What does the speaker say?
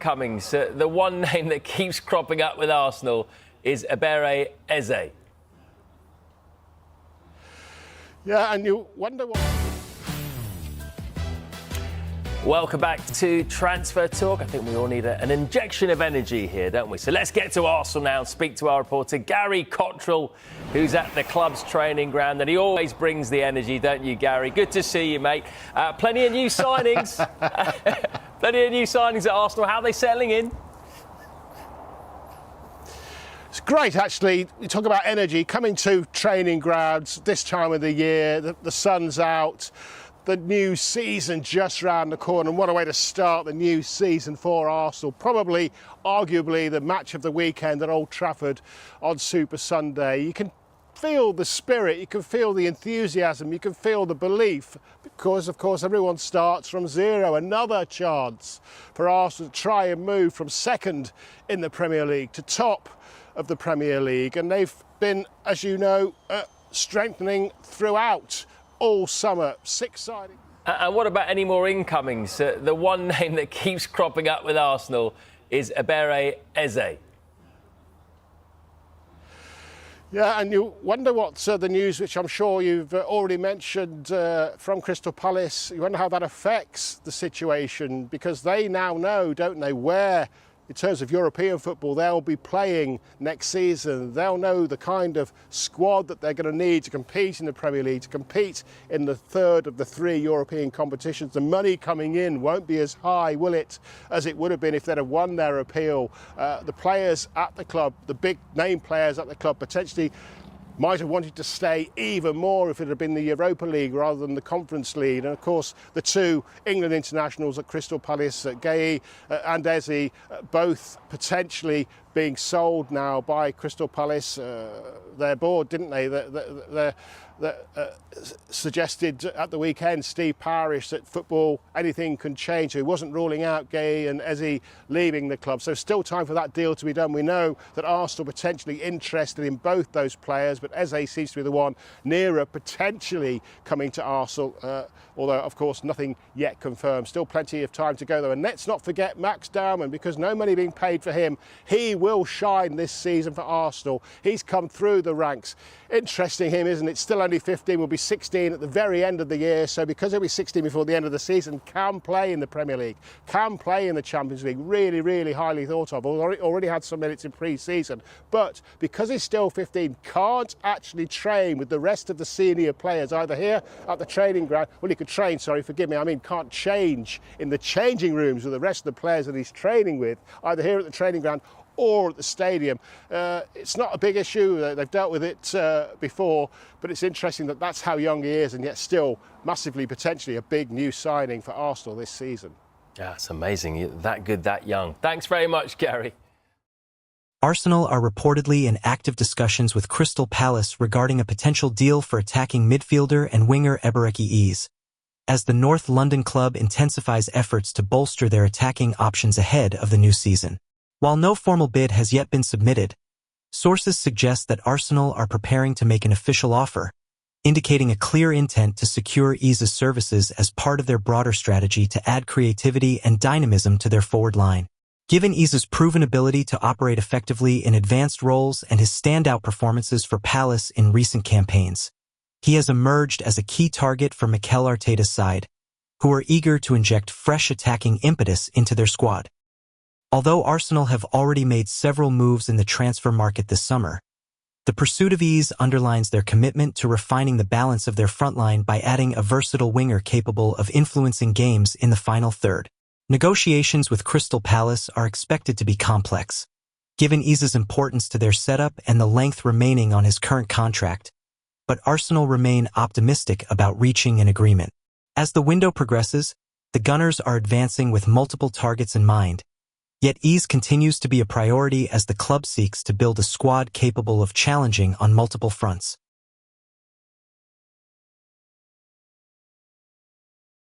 Cummings, the one name that keeps cropping up with Arsenal is Eberechi. Yeah, and you wonder what... Welcome back to Transfer Talk. I think we all need an injection of energy here, don't we? So let's get to Arsenal now and speak to our reporter, Gary Cottrell, who's at the club's training ground. And he always brings the energy, don't you, Gary? Good to see you, mate. Plenty of new signings. Plenty of new signings at Arsenal. How are they settling in? It's great, actually. You talk about energy. Coming to training grounds this time of the year, the sun's out. The new season just round the corner, and what a way to start the new season for Arsenal. Probably, arguably, the match of the weekend at Old Trafford on Super Sunday. You can feel the spirit, you can feel the enthusiasm, you can feel the belief, because, of course, everyone starts from zero. Another chance for Arsenal to try and move from second in the Premier League to top of the Premier League. And they've been, as you know, strengthening throughout all summer, 6 signings. And what about any more incomings? The one name that keeps cropping up with Arsenal is Eberechi. Yeah, and you wonder what the news, which I'm sure you've already mentioned from Crystal Palace, you wonder how that affects the situation, because they now know, don't they, where, in terms of European football, they'll be playing next season. They'll know the kind of squad that they're going to need to compete in the Premier League, to compete in the third of the 3 European competitions. The money coming in won't be as high, will it, as it would have been if they'd have won their appeal. The players at the club, the big name players at the club, potentially might have wanted to stay even more if it had been the Europa League rather than the Conference League. And of course, the 2 England internationals at Crystal Palace, Gueye and Eze, both potentially being sold now by Crystal Palace. Their board, didn't they? Suggested at the weekend, Steve Parish, that football, anything can change. So he wasn't ruling out Gueye and Eze leaving the club. So still time for that deal to be done. We know that Arsenal potentially interested in both those players, but Eze seems to be the one nearer potentially coming to Arsenal, although of course nothing yet confirmed. Still plenty of time to go though. And let's not forget Max Dowman, because no money being paid for him. He will shine this season for Arsenal. He's come through the ranks. Interesting him, isn't it? Still only 15, will be 16 at the very end of the year. So because he'll be 16 before the end of the season, can play in the Premier League, can play in the Champions League. Really, really highly thought of. Already had some minutes in pre-season. But because he's still 15, can't actually train with the rest of the senior players, either here at the training ground. Well, he could train, sorry, forgive me. I mean, can't change in the changing rooms with the rest of the players that he's training with, either here at the training ground or at the stadium. It's not a big issue. They've dealt with it before, but it's interesting that that's how young he is, and yet still massively, potentially a big new signing for Arsenal this season. Yeah, it's amazing. That good, that young. Thanks very much, Gary. Arsenal are reportedly in active discussions with Crystal Palace regarding a potential deal for attacking midfielder and winger Eberechi, as the North London club intensifies efforts to bolster their attacking options ahead of the new season. While no formal bid has yet been submitted, sources suggest that Arsenal are preparing to make an official offer, indicating a clear intent to secure Eze's services as part of their broader strategy to add creativity and dynamism to their forward line. Given Eze's proven ability to operate effectively in advanced roles and his standout performances for Palace in recent campaigns, he has emerged as a key target for Mikel Arteta's side, who are eager to inject fresh attacking impetus into their squad. Although Arsenal have already made several moves in the transfer market this summer, the pursuit of Eze underlines their commitment to refining the balance of their frontline by adding a versatile winger capable of influencing games in the final third. Negotiations with Crystal Palace are expected to be complex, given Eze's importance to their setup and the length remaining on his current contract, but Arsenal remain optimistic about reaching an agreement. As the window progresses, the Gunners are advancing with multiple targets in mind, yet Eze continues to be a priority as the club seeks to build a squad capable of challenging on multiple fronts.